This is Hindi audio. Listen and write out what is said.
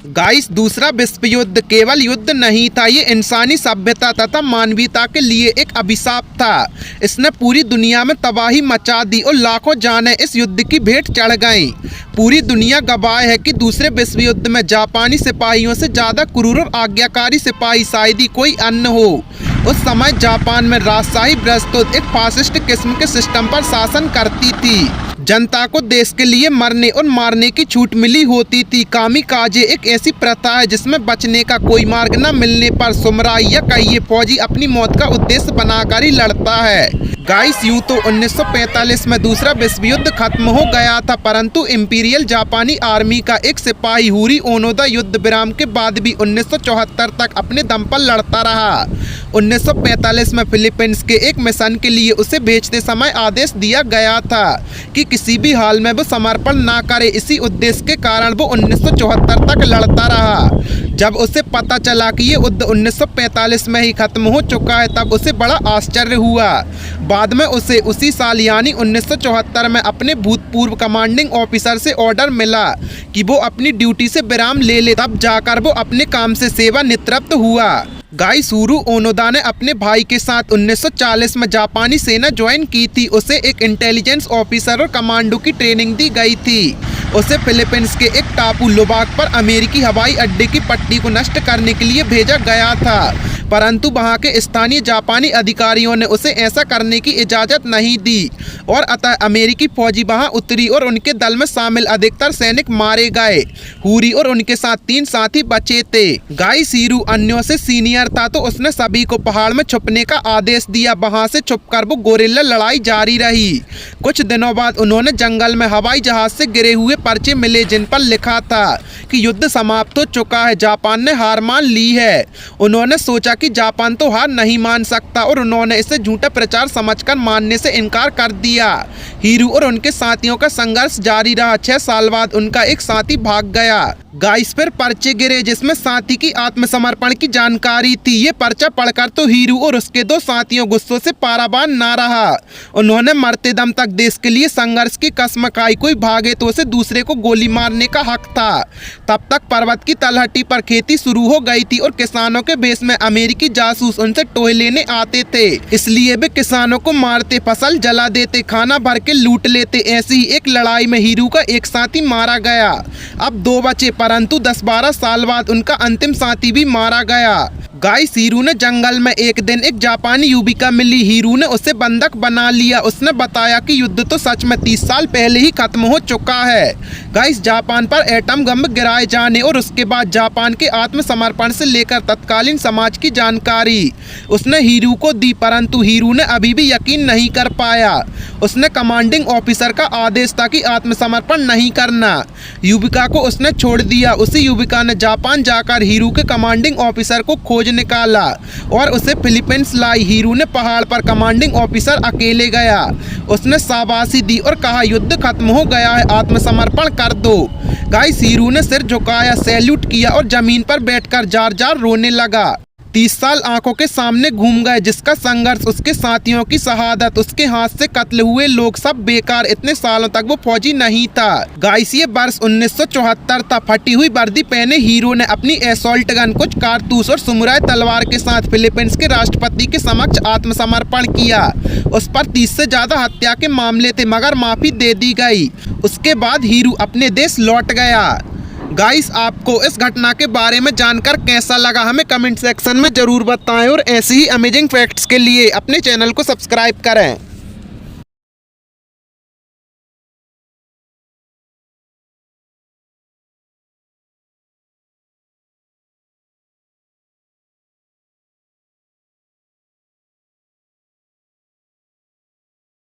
गाइस, दूसरा विश्व युद्ध केवल युद्ध नहीं था, ये इंसानी सभ्यता तथा मानवीयता के लिए एक अभिशाप था। इसने पूरी दुनिया में तबाही मचा दी और लाखों जानें इस युद्ध की भेंट चढ़ गईं। पूरी दुनिया गवाह है कि दूसरे विश्व युद्ध में जापानी सिपाहियों से ज़्यादा क्रूर और आज्ञाकारी सिपाही शायद ही कोई अन्य हो। उस समय जापान में राजशाही प्रस्तुत एक फासिस्ट किस्म के सिस्टम पर शासन करती थी। जनता को देश के लिए मरने और मारने की छूट मिली होती थी। कामिकाजे एक ऐसी प्रथा है जिसमें बचने का कोई मार्ग न मिलने पर सुमराई या कहिए फौजी अपनी मौत का उद्देश्य बनाकर ही लड़ता है। गाइस, यूं तो 1945 में दूसरा विश्व युद्ध खत्म हो गया था, परंतु इंपीरियल जापानी आर्मी का एक सिपाही हुरी ओनोदा युद्ध विराम के बाद भी 1974 तक अपने दम पर लड़ता रहा। 1945 में फिलीपींस के एक मिशन के लिए उसे भेजते समय आदेश दिया गया था कि किसी भी हाल में वो समर्पण ना करे। इसी उद्देश्य के कारण वो 1974 तक लड़ता रहा। जब उसे पता चला कि ये युद्ध 1945 में ही खत्म हो चुका है, तब उसे बड़ा आश्चर्य हुआ। बाद में उसे उसी साल यानी 1974 में अपने भूतपूर्व कमांडिंग ऑफिसर से ऑर्डर मिला कि वो अपनी ड्यूटी से विराम ले ले। तब जाकर वो अपने काम से सेवानिवृत्त हुआ। गाइस, हुरू ओनोदा ने अपने भाई के साथ 1940 में जापानी सेना ज्वाइन की थी। उसे एक इंटेलिजेंस ऑफिसर और कमांडो की ट्रेनिंग दी गई थी। उसे फिलीपींस के एक टापू लुबाक पर अमेरिकी हवाई अड्डे की पट्टी को नष्ट करने के लिए भेजा गया था, परंतु वहां के स्थानीय जापानी अधिकारियों ने उसे ऐसा करने की इजाज़त नहीं दी और अतः अमेरिकी फौजी वहां उतरी और उनके दल में शामिल अधिकतर सैनिक मारे गए। हुरी और उनके साथ 3 साथी बचे थे। गाइस, हीरू अन्यों से सीनियर था तो उसने सभी को पहाड़ में छुपने का आदेश दिया। वहां से छुपकर वो गोरिल्ला लड़ाई जारी रही। कुछ दिनों बाद उन्होंने जंगल में हवाई जहाज से गिरे हुए पर्चे मिले जिन पर लिखा था कि युद्ध समाप्त हो चुका है, जापान ने हार मान ली है। उन्होंने सोचा कि जापान तो हार नहीं मान सकता और उन्होंने इसे झूठा प्रचार समझकर मानने से इनकार कर दिया। हीरू और उनके साथियों का संघर्ष जारी रहा। 6 साल बाद उनका एक साथी भाग गया। गाइस, फिर पर्चे गिरे जिसमें साथी की आत्मसमर्पण की जानकारी थी। ये पर्चा पढ़कर तो हीरू और उसके 2 साथियों गुस्सों से पारावान ना रहा। उन्होंने मरते दम तक देश के लिए संघर्ष की कसम खाई। कोई भागे तो उसे दूसरे को गोली मारने का हक था। तब तक पर्वत की तलहटी पर खेती शुरू हो गई थी और किसानों के भेष में अमेरिकी जासूस उनसे टोहे लेने आते थे। इसलिए वे किसानों को मारते, फसल जला देते, खाना भर के लूट लेते। ऐसी ही एक लड़ाई में हीरू का एक साथी मारा गया। अब 2 बचे, परंतु 10-12 साल बाद उनका अंतिम साथी भी मारा गया। गाइस, हीरू ने जंगल में एक दिन एक जापानी युविका मिली। हीरू ने उसे बंधक बना लिया। उसने बताया कि युद्ध तो सच में 30 साल पहले ही खत्म हो चुका है। गाइस, जापान पर एटम बम गिराए जाने और उसके बाद जापान के आत्मसमर्पण से लेकर तत्कालीन समाज की जानकारी उसने हीरू को दी, परंतु हीरू ने अभी भी यकीन नहीं कर पाया। उसने कमांडिंग ऑफिसर का आदेश था कि आत्मसमर्पण नहीं करना। युविका को उसने छोड़ दिया। उसी युविका ने जापान जाकर हीरू के कमांडिंग ऑफिसर को खोज निकाला और उसे फिलीपींस लाई। हीरू ने पहाड़ पर कमांडिंग ऑफिसर अकेले गया। उसने शाबाशी दी और कहा, युद्ध खत्म हो गया है, आत्मसमर्पण कर दो। गाइस, हीरू ने सिर झुकाया, सैल्यूट किया और जमीन पर बैठकर जार जार रोने लगा। 30 साल आंखों के सामने घूम गए, जिसका संघर्ष, उसके साथियों की शहादत, उसके हाथ से कत्ल हुए लोग सब बेकार। इतने सालों तक वो फौजी नहीं था। गाइस, ये वर्ष 1974 था। फटी हुई वर्दी पहने हीरो ने अपनी एसॉल्ट गन, कुछ कारतूस और सुमुराई तलवार के साथ फिलीपींस के राष्ट्रपति के समक्ष आत्मसमर्पण किया। उस पर 30 से ज्यादा हत्या के मामले थे, मगर माफी दे दी गई। उसके बाद हीरू अपने देश लौट गया। गाइस, आपको इस घटना के बारे में जानकर कैसा लगा हमें कमेंट सेक्शन में जरूर बताएं और ऐसी ही अमेजिंग फैक्ट्स के लिए अपने चैनल को सब्सक्राइब करें।